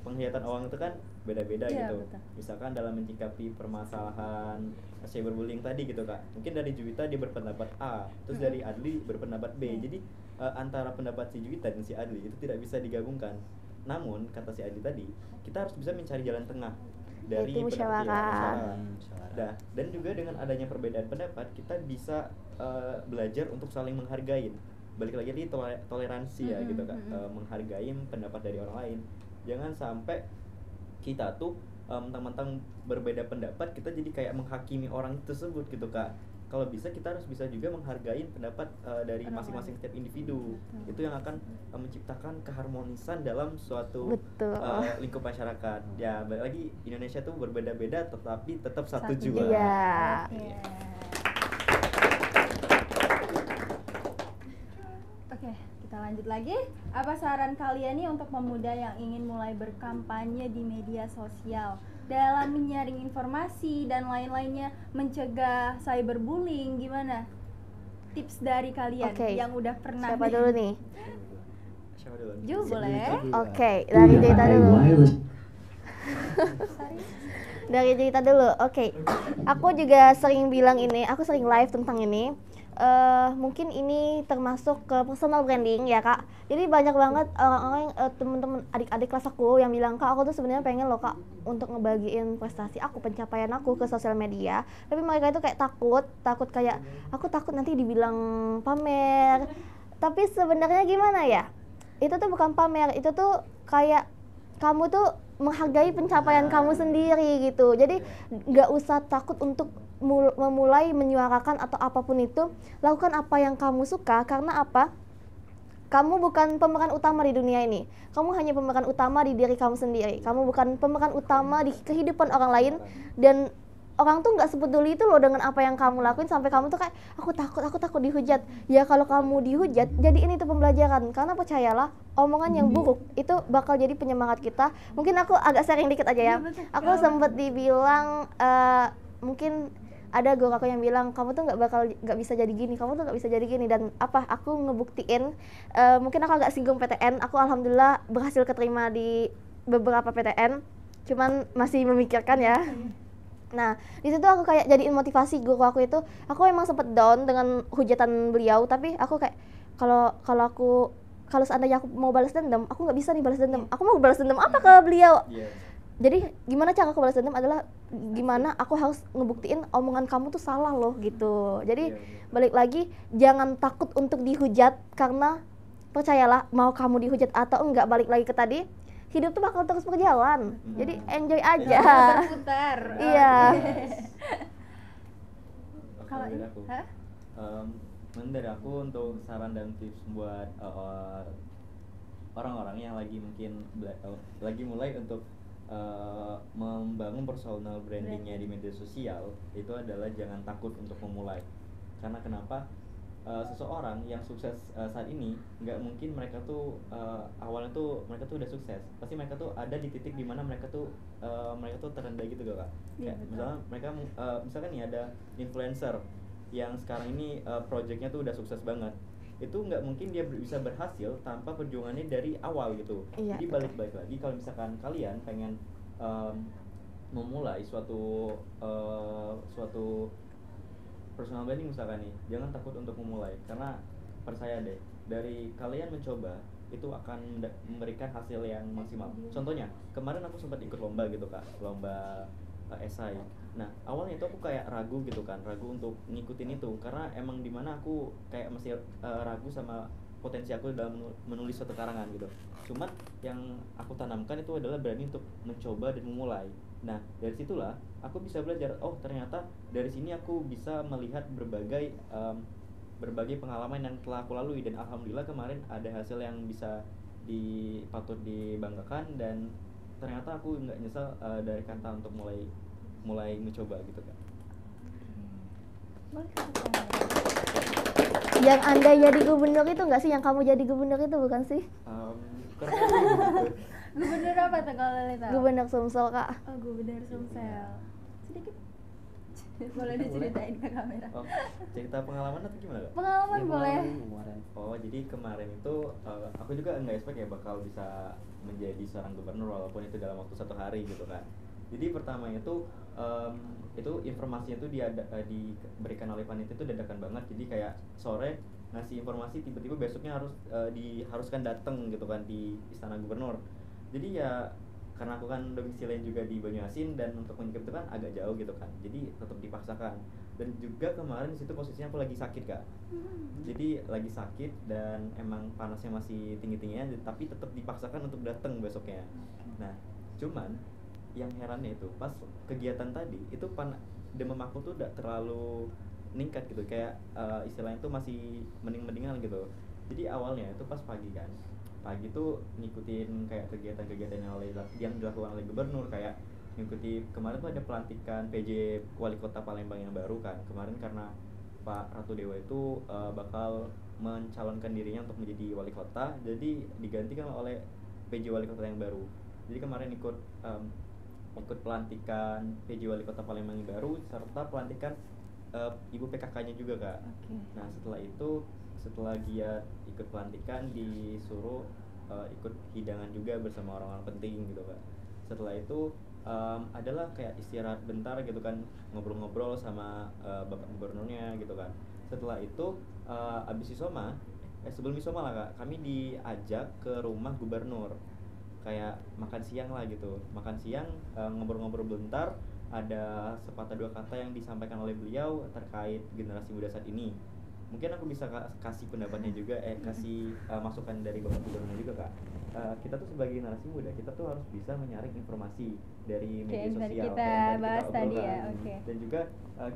penglihatan orang itu kan beda-beda Iya, gitu. betul. Misalkan dalam menyikapi permasalahan cyberbullying tadi gitu kak, mungkin dari Juwita dia berpendapat A, terus dari Adli berpendapat B. Jadi antara pendapat si Juwita dan si Adli itu tidak bisa digabungkan. Namun kata si Adli tadi, kita harus bisa mencari jalan tengah dari Yaitu pendapat musyawarah. Nah, dan juga dengan adanya perbedaan pendapat kita bisa belajar untuk saling menghargai. Balik lagi di toleransi ya gitu kak, menghargai pendapat dari orang lain. Jangan sampai kita tuh mentang-mentang berbeda pendapat kita jadi kayak menghakimi orang tersebut gitu kak. Kalau bisa kita harus bisa juga menghargai pendapat dari masing-masing setiap individu. Itu yang akan menciptakan keharmonisan dalam suatu Betul. lingkup masyarakat. Ya balik lagi, Indonesia tuh berbeda-beda tetapi tetap satu Satu jua. Iya. Oke, kita lanjut lagi. Apa saran kalian nih untuk pemuda yang ingin mulai berkampanye di media sosial dalam menyaring informasi dan lain-lainnya, mencegah cyberbullying? Gimana tips dari kalian Oke. yang udah pernah? Siapa dulu nih? Siapa dulu? Ju boleh. Oke, dari cerita dulu. Dari cerita dulu. Oke. Aku juga sering bilang ini, aku sering live tentang ini. Mungkin ini termasuk ke personal branding ya kak. Jadi banyak banget orang-orang, temen-temen adik-adik kelas aku yang bilang, kak aku tuh sebenarnya pengen loh kak untuk ngebagiin prestasi aku, pencapaian aku ke sosial media. Tapi mereka itu kayak takut kayak aku takut nanti dibilang pamer. Tapi sebenarnya gimana ya? Itu tuh bukan pamer, itu tuh kayak kamu tuh menghargai pencapaian kamu sendiri gitu. Jadi nggak usah takut untuk memulai menyuarakan atau apapun itu. Lakukan apa yang kamu suka, karena apa? Kamu bukan pemeran utama di dunia ini. Kamu hanya pemeran utama di diri kamu sendiri. Kamu bukan pemeran utama di kehidupan orang lain. Dan orang tuh nggak sepeduli itu loh dengan apa yang kamu lakuin, sampai kamu tuh kayak aku takut dihujat. Ya kalau kamu dihujat, jadi ini tuh pembelajaran. Karena percayalah, omongan yang buruk itu bakal jadi penyemangat kita. Mungkin aku agak sharing dikit aja ya. Aku sempat dibilang mungkin ada guru aku yang bilang, kamu tuh nggak bisa jadi gini, kamu tuh nggak bisa jadi gini. Dan apa, aku ngebuktiin, mungkin aku agak singgung PTN, aku alhamdulillah berhasil keterima di beberapa PTN, cuman masih memikirkan ya. Nah di situ aku kayak jadiin motivasi guru aku itu. Aku emang sempet down dengan hujatan beliau, tapi aku kayak kalau seandainya aku mau balas dendam, aku nggak bisa nih balas dendam. Aku mau balas dendam apa ke beliau? Jadi gimana cara aku balas dendam adalah gimana aku harus ngebuktiin omongan kamu tuh salah loh gitu. Jadi balik lagi, jangan takut untuk dihujat, karena percayalah, mau kamu dihujat atau enggak, balik lagi ke tadi, hidup tuh bakal terus berjalan. Jadi enjoy aja. Berputar. Iya. Kalau dari aku, dari aku untuk saran dan tips buat orang-orang yang lagi mungkin lagi mulai untuk membangun personal brandingnya di media sosial itu adalah jangan takut untuk memulai. Karena kenapa? Seseorang yang sukses saat ini nggak mungkin mereka tuh awalnya tuh mereka tuh udah sukses, pasti mereka tuh ada di titik dimana mereka tuh terendah gitu loh kak. Iya, Kayak betul. misalnya mereka misalkan nih ada influencer yang sekarang ini projectnya tuh udah sukses banget, itu nggak mungkin dia bisa berhasil tanpa perjuangannya dari awal gitu. Iya, Jadi betul. balik lagi kalau misalkan kalian pengen memulai suatu personal branding misalkan nih, jangan takut untuk memulai, karena percaya deh, dari kalian mencoba itu akan memberikan hasil yang maksimal. Contohnya kemarin aku sempat ikut lomba gitu kak, lomba esai. Nah awalnya itu aku kayak ragu gitu kan, ragu untuk ngikutin itu karena emang dimana aku kayak masih ragu sama potensi aku dalam menulis suatu karangan gitu. Cuman yang aku tanamkan itu adalah berani untuk mencoba dan memulai. Nah dari situlah aku bisa belajar, oh ternyata dari sini aku bisa melihat berbagai pengalaman yang telah aku lalui, dan alhamdulillah kemarin ada hasil yang bisa patut dibanggakan, dan ternyata aku nggak nyesal dari kata untuk mulai mencoba gitu kan. Boleh kasih tahu. Yang Anda jadi gubernur itu nggak sih? Yang kamu jadi gubernur itu bukan sih? Kurang lebih gitu. Gubernur apa tuh kalau Leli tahu? Gubernur Sumsel, Kak. Oh, Gubernur Sumsel. Sedikit boleh diceritain ke kamera. Oh, cerita pengalaman atau gimana kak? Pengalaman Ya, boleh. kemarin. Oh, jadi kemarin itu aku juga nggak expect ya bakal bisa menjadi seorang gubernur walaupun itu dalam waktu 1 hari gitu kan. Jadi pertama itu informasinya itu diberikan oleh panitia itu dadakan banget. Jadi kayak sore ngasih informasi, tiba-tiba besoknya diharuskan datang gitu kan di Istana Gubernur. Jadi ya karena aku kan domisili juga di Banyuasin, dan untuk menyingkap itu kan agak jauh gitu kan, jadi tetap dipaksakan. Dan juga kemarin di situ posisinya aku lagi sakit kak, jadi lagi sakit dan emang panasnya masih tinggi-tingginya, tapi tetap dipaksakan untuk datang besoknya. Nah cuman yang herannya itu pas kegiatan tadi itu demam aku tuh udah terlalu meningkat gitu, kayak istilahnya tuh masih mending-mendingan gitu. Jadi awalnya itu pas pagi tuh ngikutin kayak kegiatan-kegiatan yang dilakukan oleh gubernur, kayak ngikuti kemarin tuh ada pelantikan PJ Wali Kota Palembang yang baru kan. Kemarin karena Pak Ratu Dewa itu bakal mencalonkan dirinya untuk menjadi wali kota, jadi digantikan oleh PJ Wali Kota yang baru. Jadi kemarin ikut pelantikan PJ Wali Kota Palembang yang baru serta pelantikan Ibu PKK-nya juga kak. Oke. Nah setelah dia ikut pelantikan disuruh ikut hidangan juga bersama orang-orang penting gitu kak. Setelah itu adalah kayak istirahat bentar gitu kan, ngobrol-ngobrol sama bapak gubernurnya gitu kan. Setelah itu abis isoma sebelum isoma lah kak, kami diajak ke rumah gubernur kayak makan siang lah gitu. Makan siang ngobrol-ngobrol bentar, ada sepatah dua kata yang disampaikan oleh beliau terkait generasi muda saat ini. Mungkin aku bisa kasih pendapatnya juga, kasih masukan dari bapak gubernur juga kak. Kita tuh sebagai generasi muda, kita tuh harus bisa menyaring informasi dari media Kayak tadi sosial kita kayak yang bahas tadi obrolkan. ya, oke. Dan juga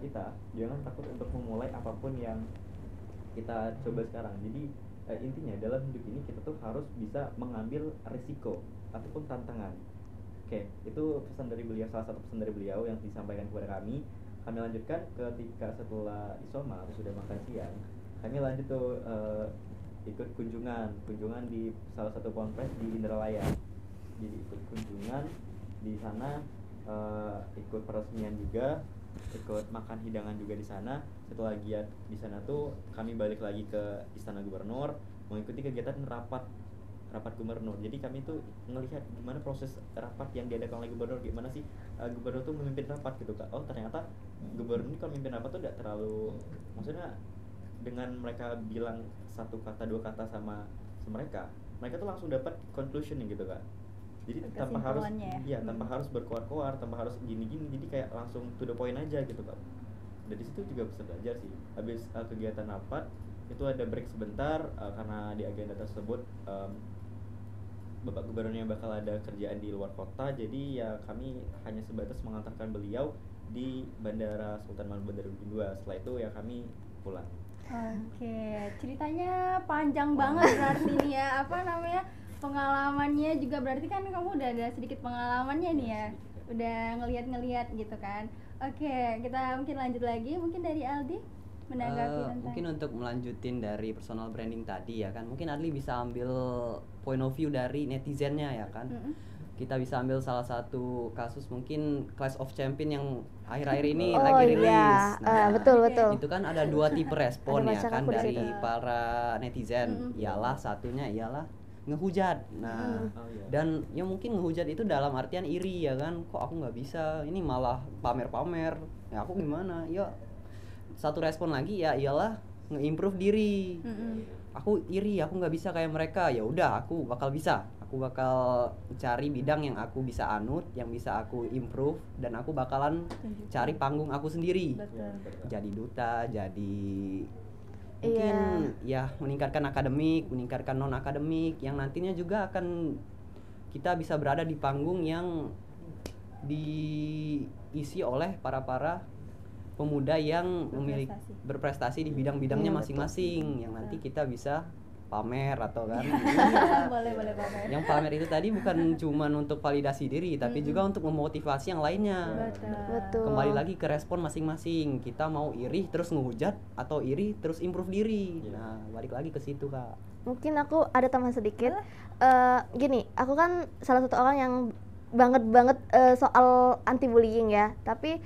kita jangan takut untuk memulai apapun yang kita coba sekarang. Jadi intinya dalam hidup ini kita tuh harus bisa mengambil risiko ataupun tantangan. Oke, itu pesan dari beliau, salah satu pesan dari beliau yang disampaikan kepada kami. Kami lanjutkan ketika setelah isoma atau sudah makan siang, kami lanjut tuh ikut kunjungan di salah satu ponpes di Indralaya. Jadi ikut kunjungan di sana, ikut peresmian juga, ikut makan hidangan juga di sana. Setelah giat di sana tuh kami balik lagi ke Istana Gubernur mengikuti kegiatan rapat gubernur. Jadi kami tuh ngelihat gimana proses rapat yang diadakan oleh gubernur, gimana sih gubernur tuh memimpin rapat gitu kak. Oh ternyata gubernur ini kalau memimpin rapat tuh tidak terlalu, maksudnya dengan mereka bilang satu kata dua kata sama mereka tuh langsung dapat conclusion gitu kak. Jadi tanpa harus tanpa harus berkoar-koar, tanpa harus gini-gini, jadi kayak langsung to the point aja gitu kak. Dari situ juga bisa belajar sih. Habis kegiatan rapat itu ada break sebentar karena di agenda tersebut Bapak Gubernurnya bakal ada kerjaan di luar kota, jadi ya kami hanya sebatas mengantarkan beliau di Bandara Sultan Mahmud II. Setelah itu ya kami pulang. Oke, ceritanya panjang banget berarti nih ya, apa namanya, pengalamannya juga berarti kan kamu udah ada sedikit pengalamannya nih ya, udah ngelihat gitu kan. Oke, kita mungkin lanjut lagi, mungkin dari Aldi menanggapi tentang Mungkin untuk melanjutin dari personal branding tadi ya kan, mungkin Adli bisa ambil point of view dari netizennya ya kan. Kita bisa ambil salah satu kasus mungkin Clash of Champion yang akhir-akhir ini Oh lagi rilis. iya, betul. Itu kan ada dua tipe respon Ada ya baca kan aku di dari situ. para netizen. Ialah satunya ialah ngehujat. Nah, Oh iya. dan ya mungkin ngehujat itu dalam artian iri ya kan, kok aku nggak bisa, ini malah pamer-pamer, ya aku gimana. Ya satu respon lagi ya ialah nge-improve diri. Aku iri, aku nggak bisa kayak mereka. Ya udah, aku bakal bisa, aku bakal cari bidang yang aku bisa anut, yang bisa aku improve, dan aku bakalan cari panggung aku sendiri. Jadi duta, jadi mungkin ya meningkatkan akademik, meningkatkan non akademik, yang nantinya juga akan kita bisa berada di panggung yang diisi oleh para pemuda yang memiliki berprestasi di bidang-bidangnya masing-masing, yang nanti kita bisa pamer atau kan. boleh pamer. Yang pamer itu tadi bukan cuma untuk validasi diri, tapi juga untuk memotivasi yang lainnya. Betul. Kembali lagi ke respon masing-masing. Kita mau iri terus ngehujat atau iri terus improve diri. Nah, balik lagi ke situ, Kak. Mungkin aku ada tambahan sedikit. Gini, aku kan salah satu orang yang banget soal anti bullying ya. Tapi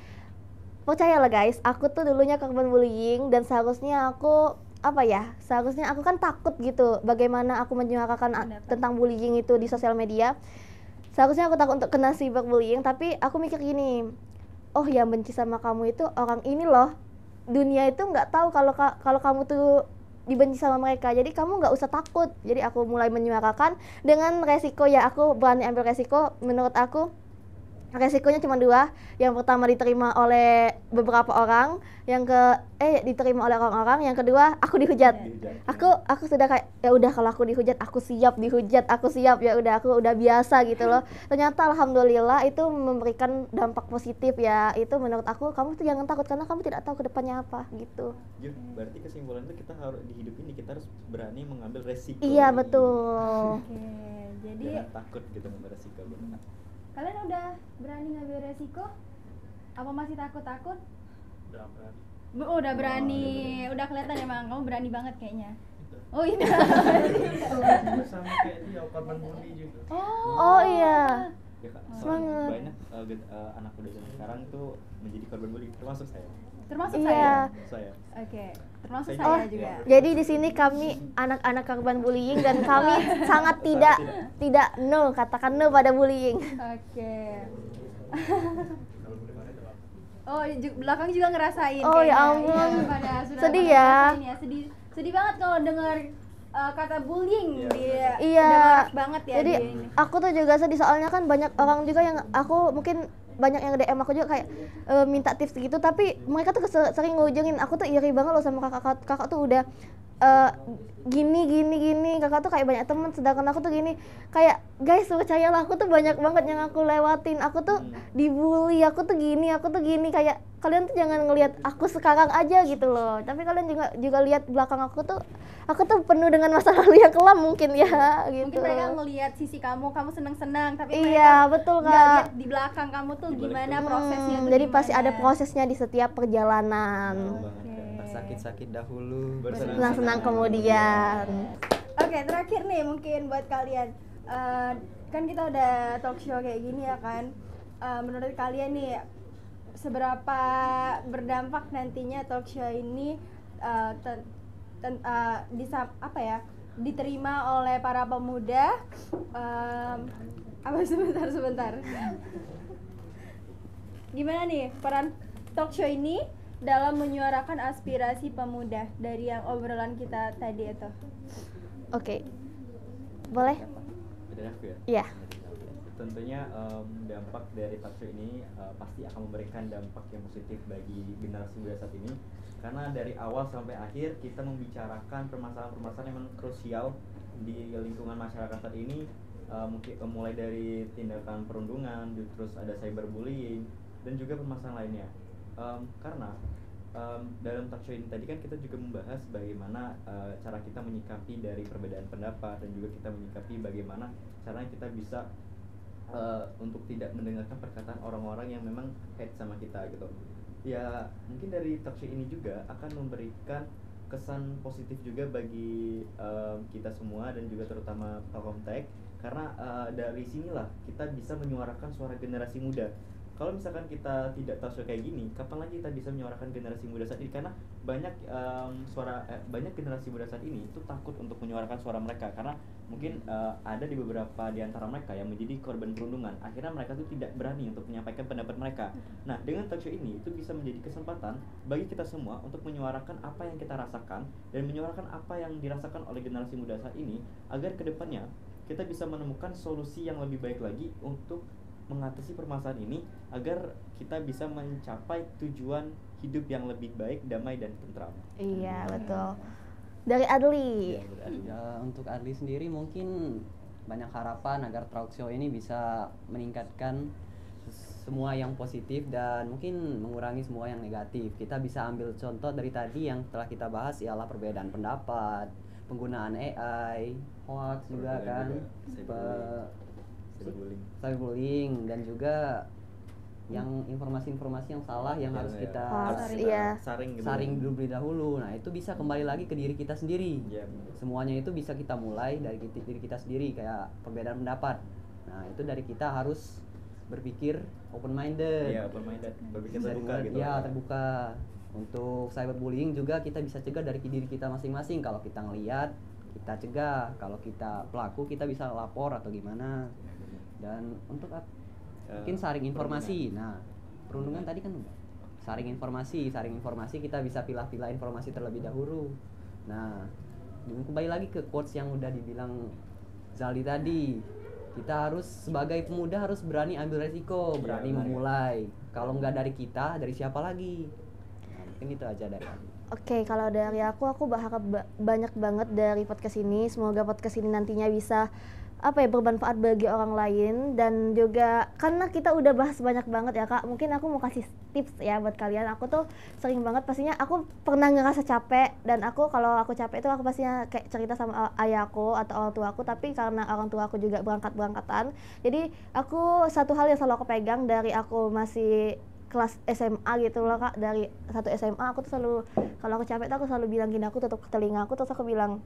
percayalah guys, aku tuh dulunya korban bullying dan seharusnya aku seharusnya aku kan takut gitu bagaimana aku menyuarakan tentang bullying itu di sosial media. Seharusnya aku takut untuk kena cyberbullying, tapi aku mikir gini, oh yang benci sama kamu itu orang ini loh. Dunia itu nggak tahu kalau kamu tuh dibenci sama mereka, jadi kamu nggak usah takut. Jadi aku mulai menyuarakan dengan resiko ya, aku berani ambil resiko. Menurut aku resikonya cuma dua. Yang pertama diterima oleh beberapa orang, diterima oleh orang-orang. Yang kedua aku dihujat. Aku sudah kayak ya udah, kalau aku dihujat aku siap dihujat, aku siap, ya udah aku udah biasa gitu loh. Ternyata alhamdulillah itu memberikan dampak positif ya. Itu menurut aku, kamu tuh jangan takut karena kamu tidak tahu kedepannya apa gitu. Berarti kesimpulannya kita harus di hidup ini kita harus berani mengambil resiko. Iya betul. Oke, jadi Jangan takut gitu mengambil resiko. Benar. kalian udah berani ngambil resiko? Apa masih takut-takut? Udah berani, udah kelihatan emang kamu berani banget kayaknya. Oh ini. Sama kayak dia korban bully juga. Oh iya. Ya Kak, Semangat. banyak anak muda zaman sekarang itu menjadi korban bully, termasuk saya. Termasuk Iya. Saya. Oke, termasuk Saya saya juga. juga. Jadi di sini kami anak-anak korban bullying dan kami sangat tidak no, katakan no pada bullying. Oke. Oh, belakang juga ngerasain Oh, ya kayaknya. ampun. Iya, pada sudah Sedih pada ya. ngerasain ya. Sedih banget kalau dengar kata bullying Iya. Iya. udah marak banget ya Jadi di ini. aku tuh juga sedih, soalnya kan banyak orang juga yang aku mungkin banyak yang DM aku juga kayak minta tips gitu, tapi mereka tuh sering ngujungin. Aku tuh iri banget loh sama kakak tuh udah gini, kakak tuh kayak banyak teman, sedangkan aku tuh gini. Kayak guys, percayalah, aku tuh banyak banget yang aku lewatin. Aku tuh dibully, aku tuh gini, kayak kalian tuh jangan ngelihat aku sekarang aja gitu loh, tapi kalian juga lihat belakang aku tuh penuh dengan masa lalu yang kelam mungkin ya gitu. Mungkin mereka ngelihat sisi kamu senang-senang, tapi Iya, mereka betul, nggak Kak. lihat di belakang kamu tuh gimana prosesnya tuh Jadi pasti gimana. ada prosesnya di setiap perjalanan. Bersakit-sakit dahulu, Senang-senang kemudian. Oke, terakhir nih mungkin buat kalian, kan kita udah talk show kayak gini ya kan. Menurut kalian nih seberapa berdampak nantinya talk show ini diterima oleh para pemuda? Sebentar. Gimana nih peran talk show ini dalam menyuarakan aspirasi pemuda dari yang obrolan kita tadi itu? Oke. Boleh? Dari aku ya? Iya. Tentunya dampak dari talk show ini pasti akan memberikan dampak yang positif bagi generasi muda saat ini, karena dari awal sampai akhir kita membicarakan permasalahan-permasalahan yang krusial di lingkungan masyarakat saat ini, mungkin mulai dari tindakan perundungan, terus ada cyberbullying dan juga permasalahan lainnya. Karena dalam talk show ini tadi kan kita juga membahas bagaimana cara kita menyikapi dari perbedaan pendapat, dan juga kita menyikapi bagaimana caranya kita bisa untuk tidak mendengarkan perkataan orang-orang yang memang hate sama kita gitu. Ya mungkin dari talk show ini juga akan memberikan kesan positif juga bagi kita semua, dan juga terutama Telkomtek, karena dari sinilah kita bisa menyuarakan suara generasi muda. Kalau misalkan kita tidak talk show kayak gini, kapan lagi kita bisa menyuarakan generasi muda saat ini? Karena banyak banyak generasi muda saat ini itu takut untuk menyuarakan suara mereka, karena mungkin ada di beberapa di antara mereka yang menjadi korban perundungan. Akhirnya mereka tuh tidak berani untuk menyampaikan pendapat mereka. Nah, dengan talk show ini itu bisa menjadi kesempatan bagi kita semua untuk menyuarakan apa yang kita rasakan dan menyuarakan apa yang dirasakan oleh generasi muda saat ini, agar kedepannya kita bisa menemukan solusi yang lebih baik lagi untuk mengatasi permasalahan ini, agar kita bisa mencapai tujuan hidup yang lebih baik, damai dan tentram. Iya, betul. Dari Adli. Ya, untuk Adli sendiri mungkin banyak harapan agar talk show ini bisa meningkatkan semua yang positif dan mungkin mengurangi semua yang negatif. Kita bisa ambil contoh dari tadi yang telah kita bahas, ialah perbedaan pendapat, penggunaan AI, hoax juga kan, cyberbullying, dan juga yang informasi-informasi yang salah yang harus kita saring lebih dahulu. Nah, itu bisa kembali lagi ke diri kita sendiri. Semuanya itu bisa kita mulai dari diri kita sendiri, kayak perbedaan pendapat. Nah, itu dari kita harus berpikir open minded. Iya, open minded, berpikir terbuka gitu. Iya, terbuka. Untuk cyberbullying juga kita bisa cegah dari diri kita masing-masing. Kalau kita ngelihat, kita cegah. Kalau kita pelaku, kita bisa lapor atau gimana. Dan untuk mungkin saring informasi. Nah, perundungan tadi kan saring informasi kita bisa pilah-pilah informasi terlebih dahulu. Nah, kembali lagi ke quotes yang udah dibilang Zaldi tadi, kita harus sebagai pemuda harus berani ambil resiko, berani memulai. Kalau nggak dari kita, dari siapa lagi? Nah, mungkin itu aja dari aku. Oke, kalau dari aku berharap banyak banget dari podcast ini. Semoga podcast ini nantinya bisa bermanfaat bagi orang lain, dan juga karena kita udah bahas banyak banget ya Kak, mungkin aku mau kasih tips ya buat kalian. Aku tuh sering banget, pastinya aku pernah ngerasa capek, dan kalau aku capek itu aku pastinya kayak cerita sama ayahku atau orang tua aku, tapi karena orang tua aku juga berangkatan, jadi aku satu hal yang selalu aku pegang dari aku masih kelas SMA gitu loh Kak, dari satu SMA aku tuh selalu, kalau aku capek tuh aku selalu bilang gini, aku tutup telinga aku, terus aku bilang,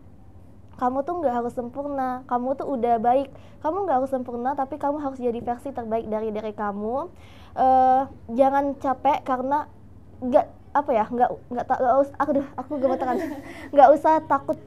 kamu tuh nggak harus sempurna, kamu tuh udah baik, kamu nggak harus sempurna, tapi kamu harus jadi versi terbaik dari kamu. Jangan capek, karena nggak usah takut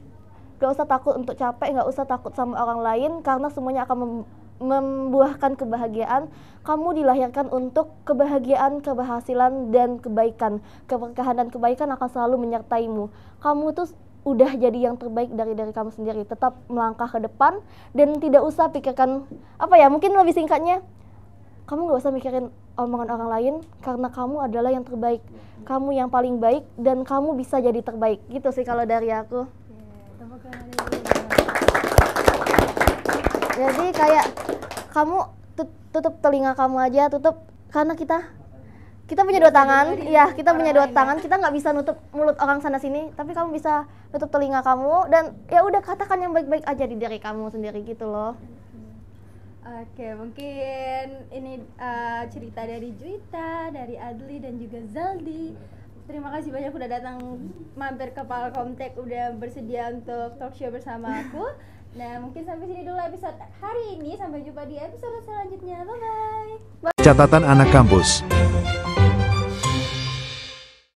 untuk capek, nggak usah takut sama orang lain, karena semuanya akan membuahkan kebahagiaan. Kamu dilahirkan untuk kebahagiaan, keberhasilan, dan kebaikan. Keberkahan dan kebaikan akan selalu menyertaimu. Kamu tuh udah jadi yang terbaik dari kamu sendiri. Tetap melangkah ke depan dan tidak usah pikirkan mungkin lebih singkatnya, kamu nggak usah mikirin omongan orang lain, karena kamu adalah yang terbaik, kamu yang paling baik, dan kamu bisa jadi terbaik. Gitu sih kalau dari aku. Jadi kayak kamu tutup telinga kamu aja, karena kita punya dua tangan, kita punya dua tangan, kita nggak bisa nutup mulut orang sana sini, tapi kamu bisa nutup telinga kamu, dan ya udah katakan yang baik-baik aja di diri kamu sendiri gitu loh. Oke, mungkin ini cerita dari Juwita, dari Adli, dan juga Zaldi. Terima kasih banyak udah datang mampir ke Telkomtek, udah bersedia untuk talk show bersama aku. Nah, mungkin sampai sini dulu episode hari ini, sampai jumpa di episode selanjutnya. Bye-bye. Catatan anak kampus.